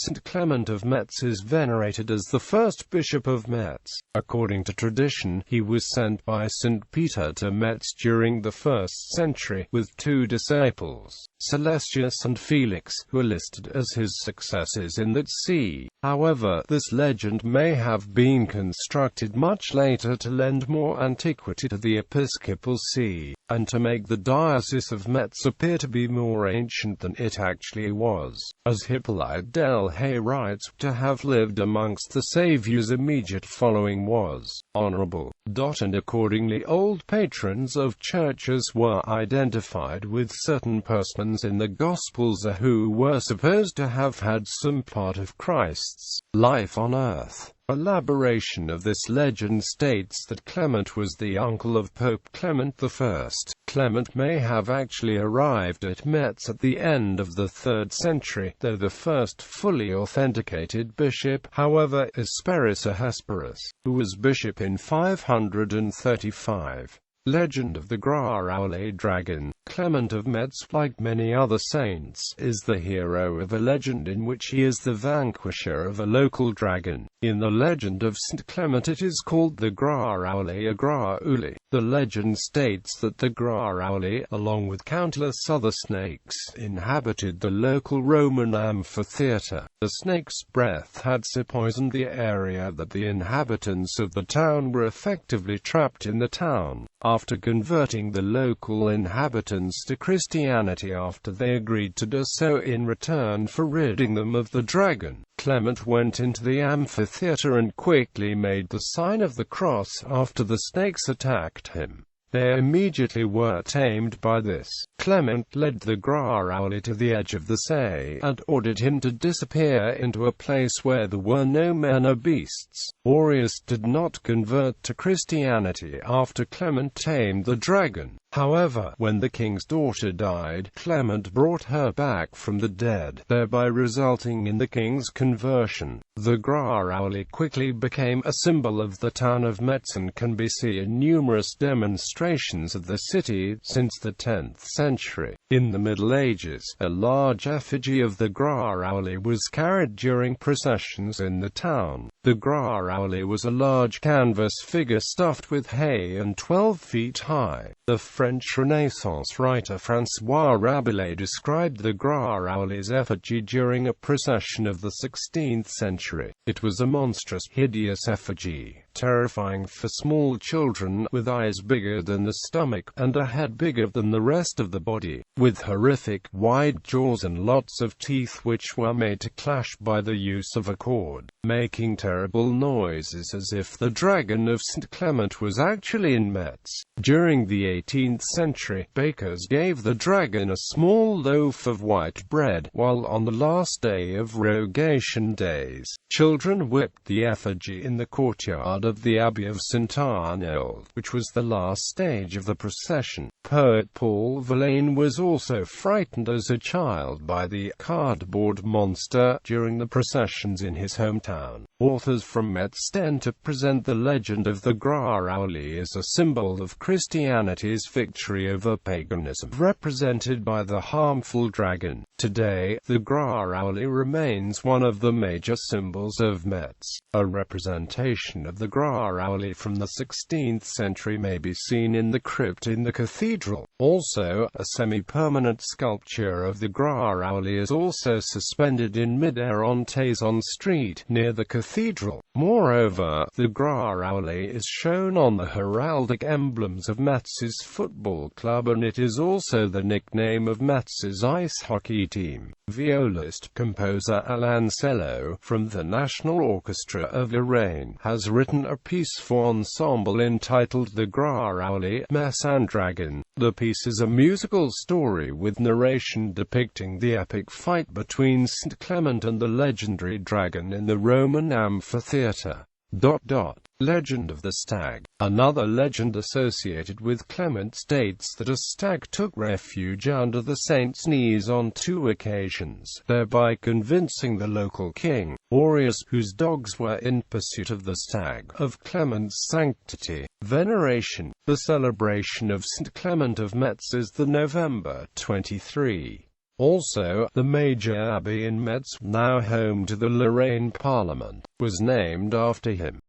St. Clement of Metz is venerated as the first Bishop of Metz. According to tradition, he was sent by St. Peter to Metz during the 1st century, with 2 disciples, Celestius and Felix, who are listed as his successors in that see. However, this legend may have been constructed much later to lend more antiquity to the episcopal see, and to make the diocese of Metz appear to be more ancient than it actually was, as Hippolyte Delehaye writes, to have lived amongst the Saviour's immediate following was honorable. And accordingly old patrons of churches were identified with certain persons in the Gospels who were supposed to have had some part of Christ's life on earth. Elaboration of this legend states that Clement was the uncle of Pope Clement I. Clement may have actually arrived at Metz at the end of the 3rd century, though the first fully authenticated bishop, however, is Sperus Hesperus, who was bishop in 535. Legend of the Graaulet dragon. Clement of Metz, like many other saints, is the hero of a legend in which he is the vanquisher of a local dragon. In the legend of St. Clement it is called the Graaulet. The legend states that the Graaulet, along with countless other snakes, inhabited the local Roman amphitheatre. The snake's breath had so poisoned the area that the inhabitants of the town were effectively trapped in the town. After converting the local inhabitants to Christianity after they agreed to do so in return for ridding them of the dragon, Clement went into the amphitheatre and quickly made the sign of the cross after the snakes attacked him. They immediately were tamed by this. Clement led the Graaulet to the edge of the sea, and ordered him to disappear into a place where there were no men or beasts. Auguste did not convert to Christianity after Clement tamed the dragon. However, when the king's daughter died, Clement brought her back from the dead, thereby resulting in the king's conversion. The Graaulet quickly became a symbol of the town of Metz and can be seen in numerous demonstrations of the city since the 10th century. In the Middle Ages, a large effigy of the Graaulet was carried during processions in the town. The Graaulet was a large canvas figure stuffed with hay and 12 feet high. The French Renaissance writer François Rabelais described the Graaulet's effigy during a procession of the 16th century. It was a monstrous, hideous effigy, terrifying for small children, with eyes bigger than the stomach, and a head bigger than the rest of the body, with horrific, wide jaws and lots of teeth which were made to clash by the use of a cord, making terrible noises as if the dragon of St. Clement was actually in Metz. During the 18th century, bakers gave the dragon a small loaf of white bread, while on the last day of Rogation days, children whipped the effigy in the courtyard of the Abbey of St. Arnold, which was the last stage of the procession. Poet Paul Verlaine was also frightened as a child by the cardboard monster during the processions in his hometown. Authors from Metz tend to present the legend of the Graaulet as a symbol of Christianity's victory over paganism, represented by the harmful dragon. Today, the Graaulet remains one of the major symbols of Metz. A representation of the Graaulet from the 16th century may be seen in the crypt in the cathedral. Also, a semi-permanent sculpture of the Graaulet is also suspended in mid-air on Taizon Street, near the cathedral. Moreover, the Graaulet is shown on the heraldic emblems of Metz's football club, and it is also the nickname of Metz's ice hockey team. Violist-composer Alain Cello, from the National Orchestra of Lorraine, has written a piece for ensemble entitled The Graaulet, Metz and Dragon. The piece is a musical story with narration depicting the epic fight between St. Clement and the legendary dragon in the Roman amphitheatre. Legend of the Stag. Another legend associated with Clement states that a stag took refuge under the saint's knees on 2 occasions, thereby convincing the local king, Auguste, whose dogs were in pursuit of the stag, of Clement's sanctity. Veneration. The celebration of St. Clement of Metz is the November 23. Also, the major abbey in Metz, now home to the Lorraine Parliament, was named after him.